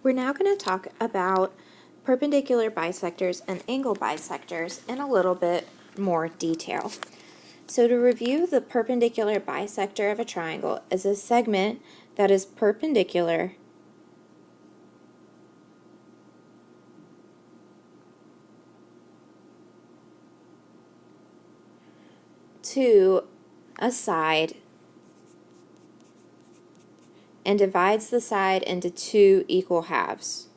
We're now going to talk about perpendicular bisectors and angle bisectors in a little bit more detail. So to review, the perpendicular bisector of a triangle is a segment that is perpendicular to a side and divides the side into two equal halves.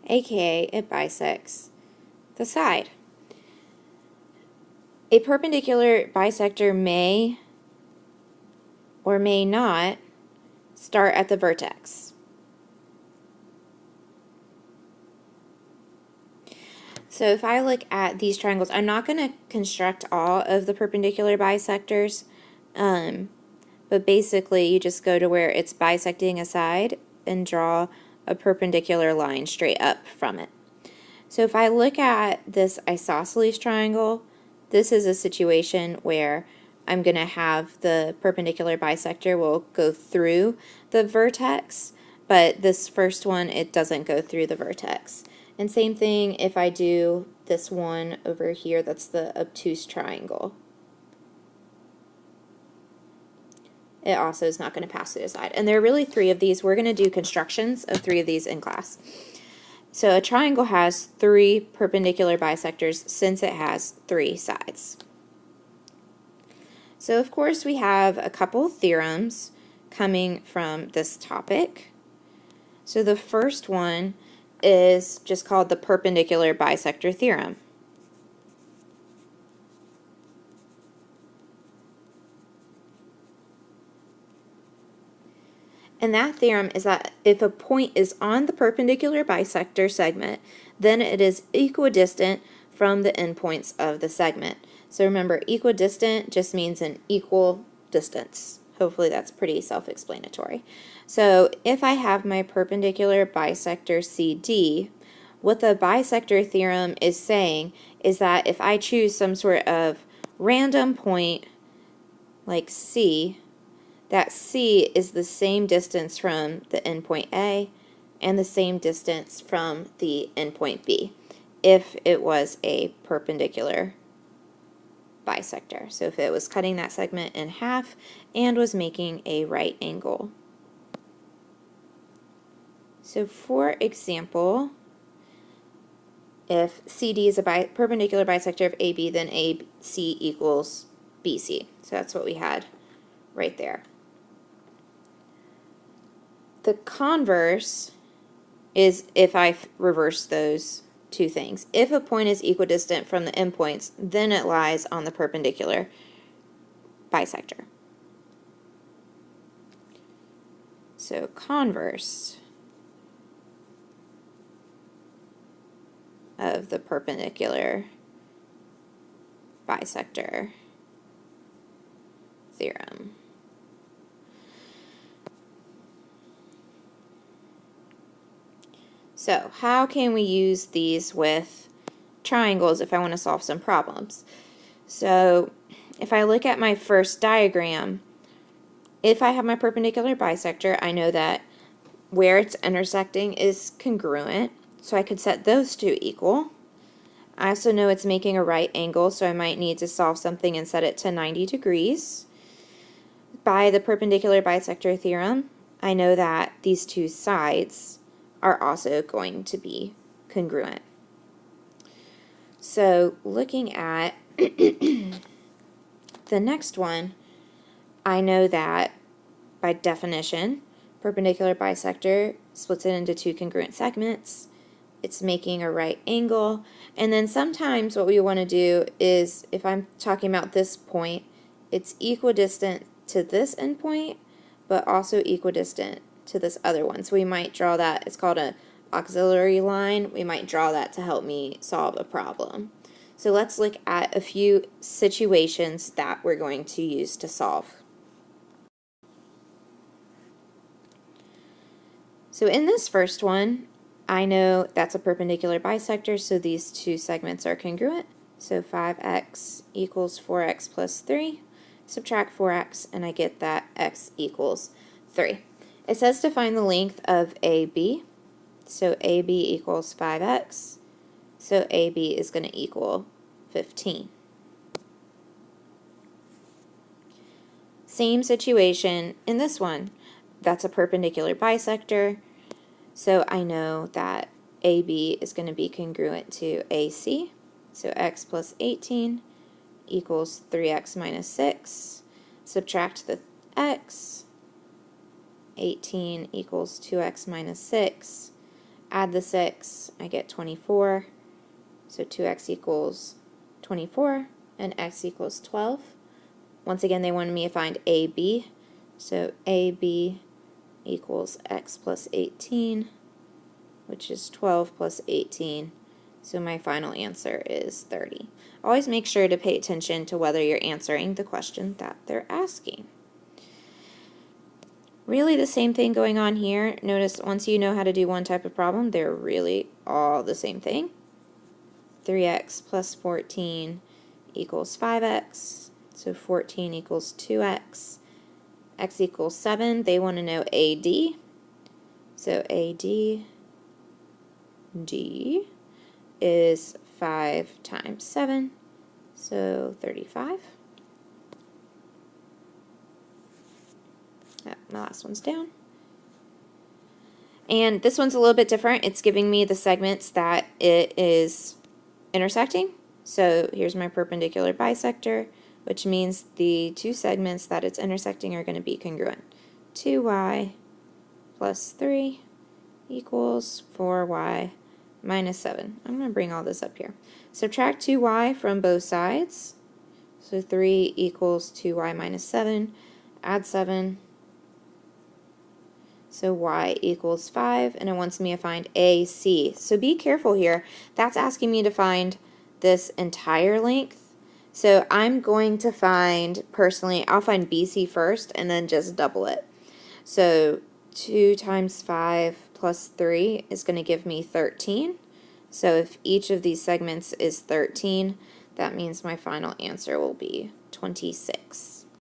AKA it bisects the side. A perpendicular bisector may or may not start at the vertex. So if I look at these triangles, I'm not going to construct all of the perpendicular bisectors, but basically you just go to where it's bisecting a side and draw a perpendicular line straight up from it. So if I look at this isosceles triangle, this is a situation where I'm going to have the perpendicular bisector will go through the vertex, but this first one, it doesn't go through the vertex. And same thing if I do this one over here, that's the obtuse triangle. It also is not going to pass through the side. And there are really three of these. We're going to do constructions of three of these in class. So a triangle has three perpendicular bisectors since it has three sides. So of course we have a couple theorems coming from this topic. So the first one is just called the perpendicular bisector theorem. And that theorem is that if a point is on the perpendicular bisector segment, then it is equidistant from the endpoints of the segment. So remember, equidistant just means an equal distance. Hopefully that's pretty self-explanatory. So if I have my perpendicular bisector CD, what the bisector theorem is saying is that if I choose some sort of random point like C, that C is the same distance from the endpoint A and the same distance from the endpoint B if it was a perpendicular bisector. So if it was cutting that segment in half and was making a right angle. So for example, if CD is a perpendicular bisector of AB, then AC equals BC. So that's what we had right there. The converse is if I reverse those two things. If a point is equidistant from the endpoints, then it lies on the perpendicular bisector. So converse of the perpendicular bisector theorem. So how can we use these with triangles if I want to solve some problems? So if I look at my first diagram, if I have my perpendicular bisector, I know that where it's intersecting is congruent, so I could set those two equal. I also know it's making a right angle, so I might need to solve something and set it to 90 degrees. By the perpendicular bisector theorem, I know that these two sides are also going to be congruent. So looking at the next one, I know that by definition, perpendicular bisector splits it into two congruent segments. It's making a right angle. And then sometimes what we want to do is, if I'm talking about this point, it's equidistant to this endpoint, but also equidistant to this other one. So we might draw that, it's called an auxiliary line. We might draw that to help me solve a problem. So let's look at a few situations that we're going to use to solve. So in this first one, I know that's a perpendicular bisector, so these two segments are congruent. So 5x equals 4x plus 3. subtract 4x, and I get that x equals 3. It says to find the length of AB, so AB equals 5x, so AB is going to equal 15. Same situation in this one. That's a perpendicular bisector, so I know that AB is going to be congruent to AC, so x plus 18 equals 3x minus 6. Subtract the x, 18 equals 2x minus 6. Add the 6, I get 24, so 2x equals 24, and x equals 12. Once again, they wanted me to find AB, so AB equals x plus 18, which is 12 plus 18, so my final answer is 30. Always make sure to pay attention to whether you're answering the question that they're asking. Really the same thing going on here. Notice once you know how to do one type of problem, they're really all the same thing. 3x plus 14 equals 5x, so 14 equals 2x. X equals 7. They want to know AD, so AD D is 5 times 7, so 35. My last one's down. And this one's a little bit different. It's giving me the segments that it is intersecting. So here's my perpendicular bisector, which means the two segments that it's intersecting are going to be congruent. 2y plus 3 equals 4y minus 7. I'm going to bring all this up here. Subtract 2y from both sides. So 3 equals 2y minus 7. Add 7. So y equals 5, and it wants me to find AC. So be careful here. That's asking me to find this entire length. So I'm going to find, personally, I'll find BC first and then just double it. So 2 times 5 plus 3 is going to give me 13. So if each of these segments is 13, that means my final answer will be 26.